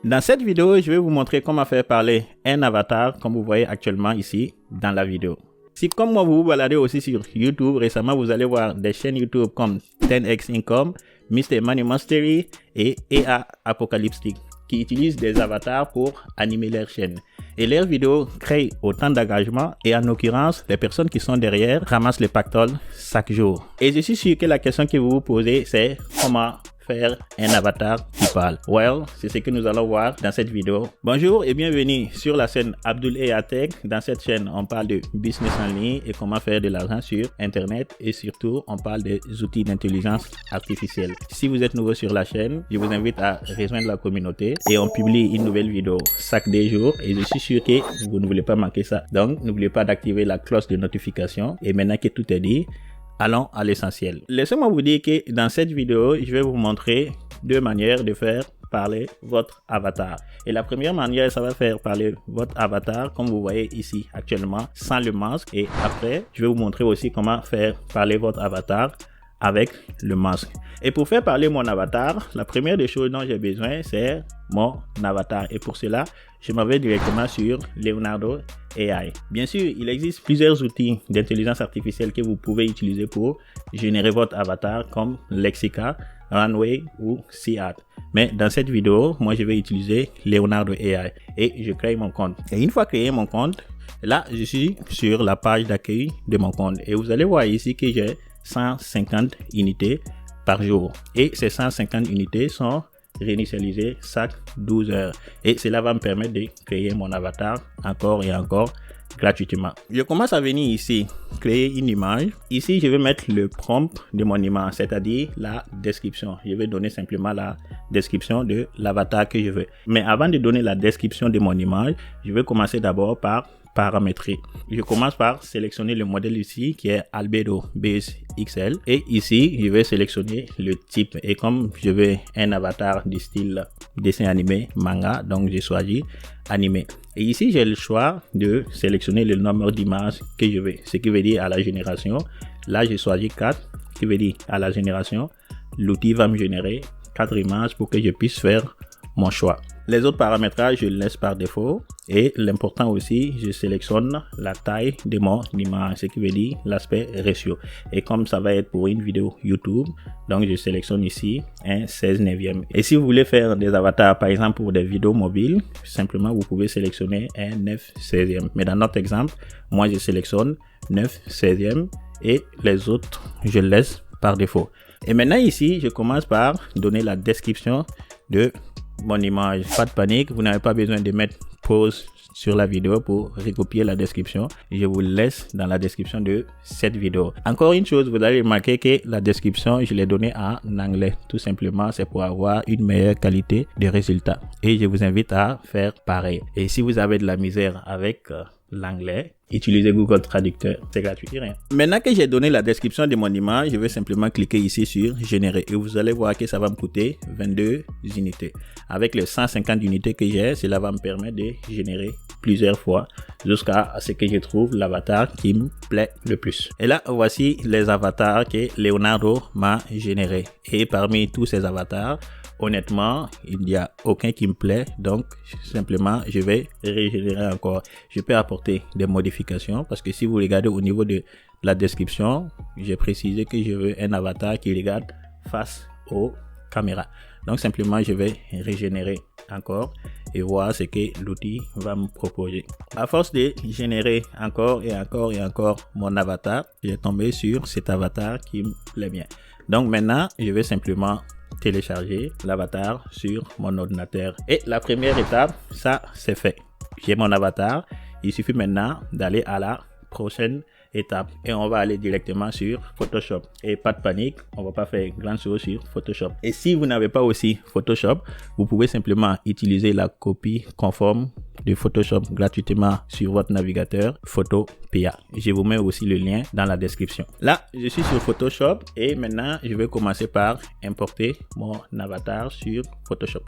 Dans cette vidéo, je vais vous montrer comment faire parler un avatar comme vous voyez actuellement ici dans la vidéo. Si comme moi vous vous baladez aussi sur YouTube, récemment vous allez voir des chaînes YouTube comme 10x Income, Mr. Money Mastery et EA Apocalyptic qui utilisent des avatars pour animer leur chaîne. Et leurs vidéos créent autant d'engagement et en l'occurrence, les personnes qui sont derrière ramassent le pactole chaque jour. Et je suis sûr que la question que vous vous posez c'est comment faire un avatar qui parle. Well, c'est ce que nous allons voir dans cette vidéo. Bonjour et bienvenue sur la chaîne Abdul EA Tech. Dans cette chaîne, on parle de business en ligne et comment faire de l'argent sur Internet et surtout, on parle des outils d'intelligence artificielle. Si vous êtes nouveau sur la chaîne, je vous invite à rejoindre la communauté et on publie une nouvelle vidéo chaque 2 jours et je suis sûr que vous ne voulez pas manquer ça. Donc, n'oubliez pas d'activer la cloche de notification et maintenant que tout est dit, allons à l'essentiel. Laissez-moi vous dire que dans cette vidéo, je vais vous montrer 2 manières de faire parler votre avatar. Et la première manière, ça va faire parler votre avatar, comme vous voyez ici actuellement, sans le masque. Et après, je vais vous montrer aussi comment faire parler votre avatar avec le masque. Et pour faire parler mon avatar, la première des choses dont j'ai besoin, c'est mon avatar. Et pour cela, je m'en vais directement sur Leonardo AI. Bien sûr, il existe plusieurs outils d'intelligence artificielle que vous pouvez utiliser pour générer votre avatar comme Lexica, Runway ou Seat. Mais dans cette vidéo, moi je vais utiliser Leonardo AI et je crée mon compte. Et une fois créé mon compte, là je suis sur la page d'accueil de mon compte. Et vous allez voir ici que j'ai 150 unités par jour. Et ces 150 unités sont réinitialisées chaque 12 heures. Et cela va me permettre de créer mon avatar encore et encore gratuitement. Je commence à venir ici, créer une image. Ici, je vais mettre le prompt de mon image, c'est-à-dire la description. Je vais donner simplement la description de l'avatar que je veux. Mais avant de donner la description de mon image, je vais commencer d'abord par paramétrer. Je commence par sélectionner le modèle ici qui est Albedo Base XL et ici je vais sélectionner le type et comme je veux un avatar du style dessin animé manga, donc j'ai choisi animé et ici j'ai le choix de sélectionner le nombre d'images que je veux, ce qui veut dire à la génération. Là j'ai choisi 4, ce qui veut dire à la génération l'outil va me générer 4 images pour que je puisse faire mon choix. Les autres paramétrages, je les laisse par défaut. Et l'important aussi, je sélectionne la taille de mon image, ce qui veut dire l'aspect ratio. Et comme ça va être pour une vidéo YouTube, donc je sélectionne ici un 16/9. Et si vous voulez faire des avatars, par exemple pour des vidéos mobiles, simplement vous pouvez sélectionner un 9/16. Mais dans notre exemple, moi je sélectionne 9/16 et les autres, je laisse par défaut. Et maintenant ici, je commence par donner la description de mon image. Pas de panique, vous n'avez pas besoin de mettre pause sur la vidéo pour recopier la description. Je vous laisse dans la description de cette vidéo. Encore une chose, vous allez remarquer que la description, je l'ai donnée en anglais. Tout simplement, c'est pour avoir une meilleure qualité de résultat. Et je vous invite à faire pareil. Et si vous avez de la misère avec l'anglais, utilisez Google Traducteur, c'est gratuit, rien. Maintenant que j'ai donné la description de mon image, je vais simplement cliquer ici sur générer et vous allez voir que ça va me coûter 22 unités. Avec les 150 unités que j'ai, cela va me permettre de générer plusieurs fois jusqu'à ce que je trouve l'avatar qui me plaît le plus. Et là, voici les avatars que Leonardo m'a générés. Et parmi tous ces avatars, honnêtement, il n'y a aucun qui me plaît, donc simplement je vais régénérer encore. Je peux apporter des modifications parce que si vous regardez au niveau de la description, j'ai précisé que je veux un avatar qui regarde face aux caméras. Donc simplement je vais régénérer encore et voir ce que l'outil va me proposer. À force de générer encore et encore et encore mon avatar, j'ai tombé sur cet avatar qui me plaît bien. Donc maintenant, je vais simplement télécharger l'avatar sur mon ordinateur. Et la première étape, ça c'est fait. J'ai mon avatar. Il suffit maintenant d'aller à la prochaine étape et on va aller directement sur Photoshop. Et pas de panique, on va pas faire grand chose sur Photoshop. Et si vous n'avez pas aussi Photoshop, vous pouvez simplement utiliser la copie conforme de Photoshop gratuitement sur votre navigateur Photopea. Je vous mets aussi le lien dans la description. Là, je suis sur Photoshop et maintenant, je vais commencer par importer mon avatar sur Photoshop.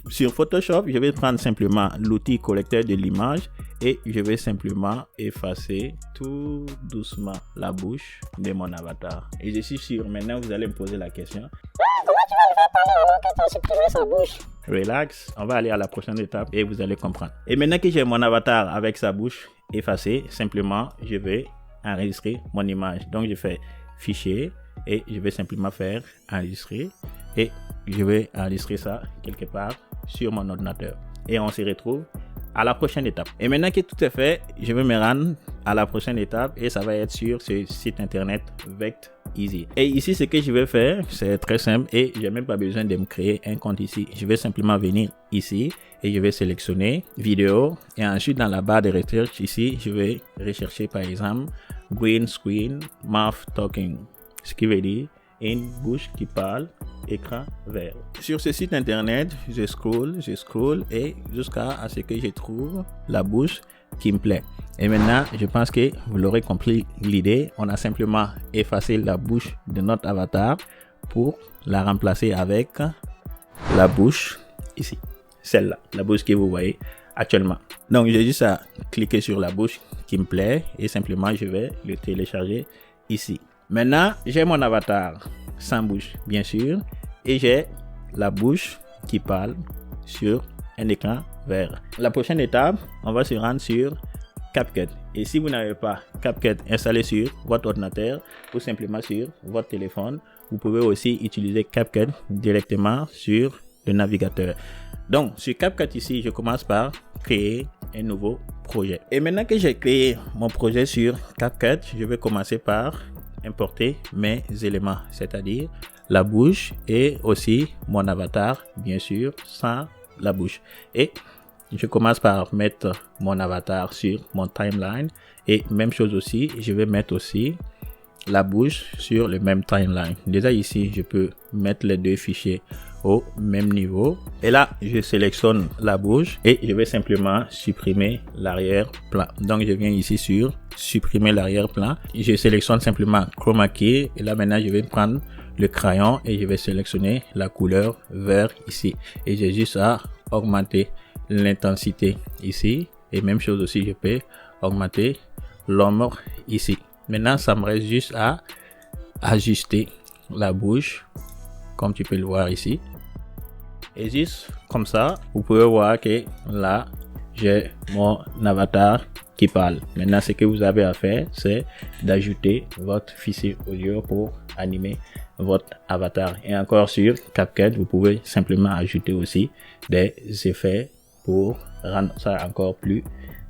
Sur Photoshop, je vais prendre simplement l'outil collecteur de l'image et je vais simplement effacer tout doucement la bouche de mon avatar. Et je suis sûr, maintenant, vous allez me poser la question. Comment tu vas le faire parler alors que tu as supprimé sa bouche? relax. On va aller à la prochaine étape et vous allez comprendre. Et maintenant que j'ai mon avatar avec sa bouche effacée, simplement, je vais enregistrer mon image. Donc, je fais fichier et je vais simplement faire enregistrer et je vais enregistrer ça quelque part sur mon ordinateur. Et on se retrouve à la prochaine étape. Et maintenant que tout est fait, je vais me rendre à la prochaine étape et ça va être sur ce site internet Vect Easy. Et ici, ce que je vais faire, c'est très simple et j'ai même pas besoin de me créer un compte ici. Je vais simplement venir ici et je vais sélectionner vidéo et ensuite dans la barre de recherche ici, je vais rechercher par exemple green screen mouth talking, ce qui veut dire une bouche qui parle, écran vert. Sur ce site internet, je scroll et jusqu'à ce que je trouve la bouche qui me plaît. Et maintenant, je pense que vous l'aurez compris l'idée. On a simplement effacé la bouche de notre avatar pour la remplacer avec la bouche ici. Celle-là, la bouche que vous voyez actuellement. Donc, j'ai juste à cliquer sur la bouche qui me plaît et simplement, je vais le télécharger ici. Maintenant, j'ai mon avatar sans bouche, bien sûr, et j'ai la bouche qui parle sur un écran vert. La prochaine étape, on va se rendre sur CapCut. Et si vous n'avez pas CapCut installé sur votre ordinateur ou simplement sur votre téléphone, vous pouvez aussi utiliser CapCut directement sur le navigateur. Donc, sur CapCut ici, je commence par créer un nouveau projet. Et maintenant que j'ai créé mon projet sur CapCut, je vais commencer par importer mes éléments, c'est-à-dire la bouche et aussi mon avatar, bien sûr, sans la bouche. Et je commence par mettre mon avatar sur mon timeline et même chose aussi, je vais mettre aussi la bouche sur le même timeline. Déjà ici, je peux mettre les deux fichiers au même niveau et là je sélectionne la bouche et je vais simplement supprimer l'arrière-plan. Donc je viens ici sur supprimer l'arrière-plan, je sélectionne simplement chroma key et là maintenant je vais prendre le crayon et je vais sélectionner la couleur vert ici et j'ai juste à augmenter l'intensité ici et même chose aussi, je peux augmenter l'ombre ici. Maintenant ça me reste juste à ajuster la bouche comme tu peux le voir ici. Et juste comme ça, vous pouvez voir que là, j'ai mon avatar qui parle. Maintenant, ce que vous avez à faire, c'est d'ajouter votre fichier audio pour animer votre avatar. Et encore sur CapCut, vous pouvez simplement ajouter aussi des effets pour rendre ça encore plus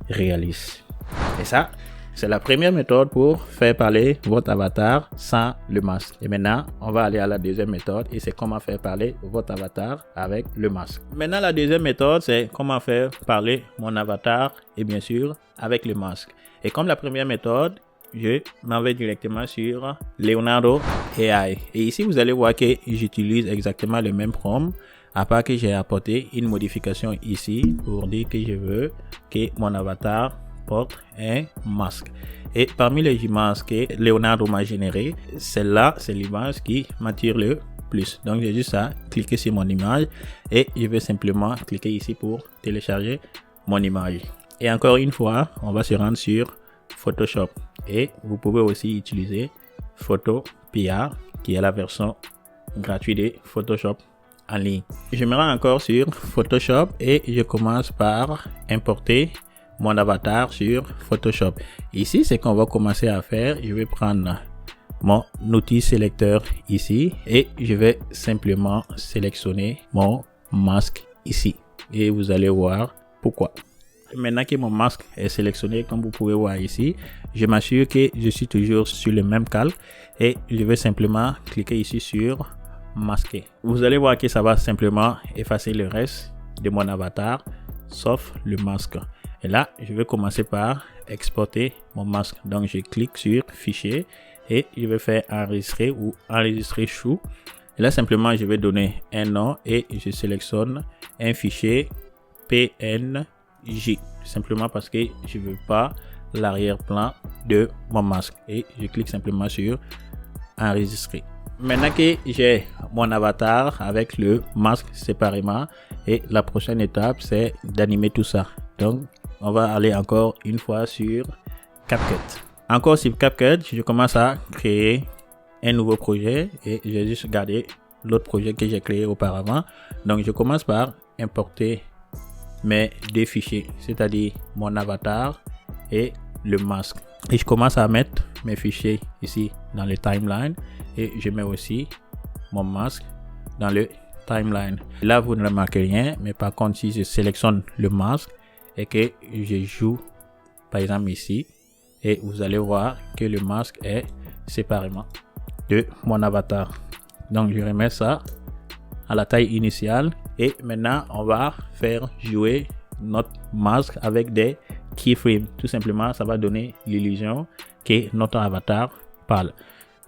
réaliste. Et ça, c'est la première méthode pour faire parler votre avatar sans le masque. Et maintenant, on va aller à la deuxième méthode et c'est comment faire parler votre avatar avec le masque. Maintenant, la deuxième méthode, c'est comment faire parler mon avatar et bien sûr avec le masque. Et comme la première méthode, je m'en vais directement sur Leonardo AI. Et ici, vous allez voir que j'utilise exactement le même prompt, à part que j'ai apporté une modification ici pour dire que je veux que mon avatar porte un masque. Et parmi les images que Leonardo m'a généré, celle-là, c'est l'image qui m'attire le plus. Donc, j'ai juste à cliquer sur mon image et je vais simplement cliquer ici pour télécharger mon image. Et encore une fois, on va se rendre sur Photoshop. Et vous pouvez aussi utiliser Photopea, qui est la version gratuite de Photoshop en ligne. Je me rends encore sur Photoshop et je commence par importer mon avatar sur Photoshop. Ici, c'est qu'on va commencer à faire. Je vais prendre mon outil sélecteur ici et je vais simplement sélectionner mon masque ici. Et vous allez voir pourquoi. Maintenant que mon masque est sélectionné, comme vous pouvez voir ici, je m'assure que je suis toujours sur le même calque et je vais simplement cliquer ici sur masquer. Vous allez voir que ça va simplement effacer le reste de mon avatar sauf le masque. Et là, je vais commencer par exporter mon masque. Donc, je clique sur fichier et je vais faire enregistrer ou enregistrer chou. Et là, simplement, je vais donner un nom et je sélectionne un fichier PNG. Simplement parce que je ne veux pas l'arrière-plan de mon masque. Et je clique simplement sur enregistrer. Maintenant que j'ai mon avatar avec le masque séparément et la prochaine étape, c'est d'animer tout ça. Donc, on va aller encore une fois sur CapCut. Encore sur CapCut, je commence à créer un nouveau projet et j'ai juste gardé l'autre projet que j'ai créé auparavant. Donc, je commence par importer mes deux fichiers, c'est-à-dire mon avatar et le masque. Et je commence à mettre mes fichiers ici dans le timeline et je mets aussi mon masque dans le timeline. Là, vous ne remarquez rien, mais par contre, si je sélectionne le masque et que je joue par exemple ici, et vous allez voir que le masque est séparément de mon avatar. Donc je remets ça à la taille initiale et maintenant on va faire jouer notre masque avec des keyframes. Tout simplement, ça va donner l'illusion que notre avatar parle.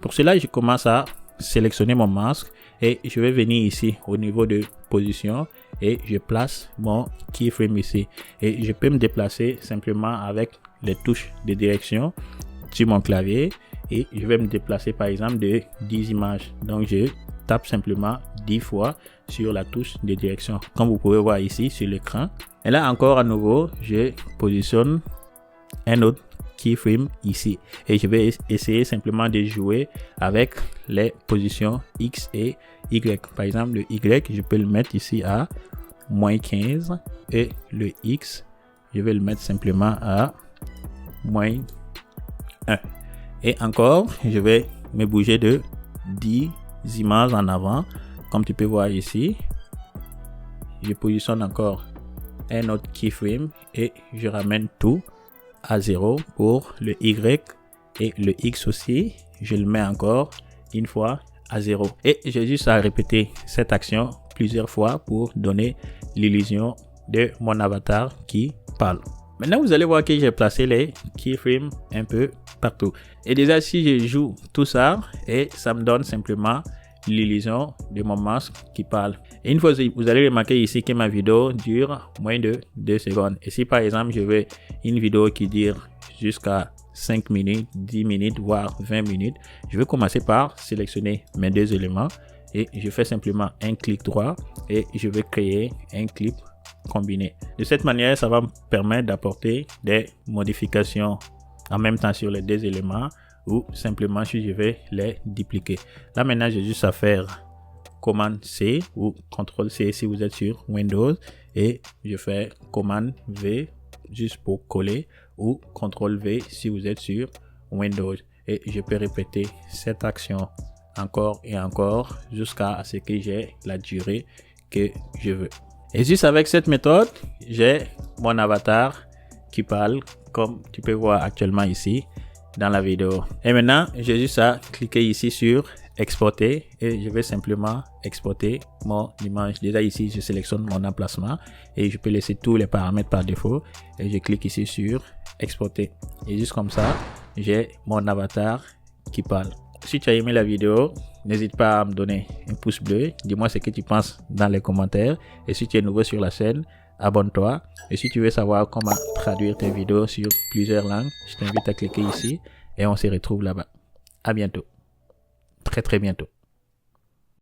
Pour cela, je commence à sélectionner mon masque et je vais venir ici au niveau de position et je place mon keyframe ici et je peux me déplacer simplement avec les touches de direction sur mon clavier et je vais me déplacer par exemple de 10 images. Donc je tape simplement 10 fois sur la touche de direction comme vous pouvez voir ici sur l'écran. Et là encore à nouveau, je positionne un autre keyframe ici et je vais essayer simplement de jouer avec les positions X et Y. Par exemple, le Y, je peux le mettre ici à -15 et le X, je vais le mettre simplement à -1. Et encore, je vais me bouger de 10 images en avant, comme tu peux voir ici. Je positionne encore un autre keyframe et je ramène tout à 0 pour le Y et le X aussi. Je le mets encore une fois à 0 et j'ai juste à répéter cette action plusieurs fois pour donner l'illusion de mon avatar qui parle. Maintenant, vous allez voir que j'ai placé les keyframes un peu partout. Et déjà, si je joue tout ça, et ça me donne simplement l'illusion de mon masque qui parle. Et une fois, vous allez remarquer ici que ma vidéo dure moins de 2 secondes. Et si par exemple, je veux une vidéo qui dure jusqu'à 5 minutes, 10 minutes, voire 20 minutes, je vais commencer par sélectionner mes deux éléments et je fais simplement un clic droit et je vais créer un clip combiné. De cette manière, ça va me permettre d'apporter des modifications en même temps sur les deux éléments ou simplement si je vais les dupliquer. Là maintenant, j'ai juste à faire commande C ou CTRL C si vous êtes sur Windows et je fais commande V juste pour coller ou CTRL V si vous êtes sur Windows et je peux répéter cette action encore et encore jusqu'à ce que j'ai la durée que je veux. Et juste avec cette méthode, j'ai mon avatar qui parle comme tu peux voir actuellement ici dans la vidéo. Et maintenant, j'ai juste à cliquer ici sur exporter et je vais simplement exporter mon image. Déjà ici, je sélectionne mon emplacement et je peux laisser tous les paramètres par défaut et je clique ici sur exporter. Et juste comme ça, j'ai mon avatar qui parle. Si tu as aimé la vidéo, n'hésite pas à me donner un pouce bleu. Dis-moi ce que tu penses dans les commentaires. Et si tu es nouveau sur la chaîne, abonne-toi. Et si tu veux savoir comment traduire tes vidéos sur plusieurs langues, je t'invite à cliquer ici et on se retrouve là-bas. À bientôt. Très bientôt.